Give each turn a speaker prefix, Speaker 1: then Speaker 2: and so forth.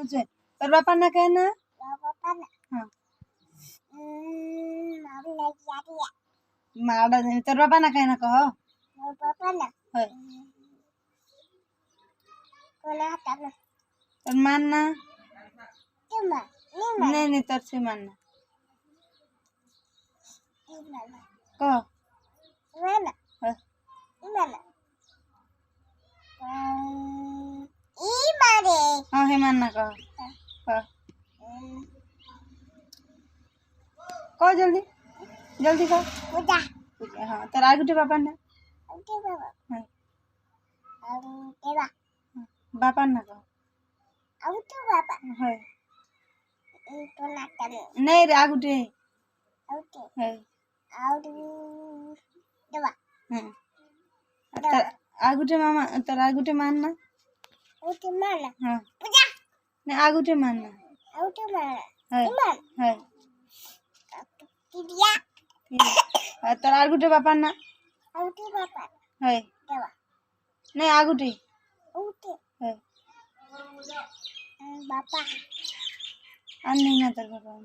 Speaker 1: पूछे तर बापा ना कहना हाँ माड़ा नहीं तर बापा ना कहना कहो है तर मानना नहीं तर से मानना कहो है हाँ है मानना कहो कहो जल्दी जल्दी कहो हाँ तर आगुटे बापा ना बापा ना कहो है नहीं रे आगुटे है तर आगुटे मामा तर आगुटे मानना हाँ नहीं आगुटे मानना है तर आगुटे बापा ना है नहीं आगुटे है
Speaker 2: बापा
Speaker 1: नहीं ना तर बापा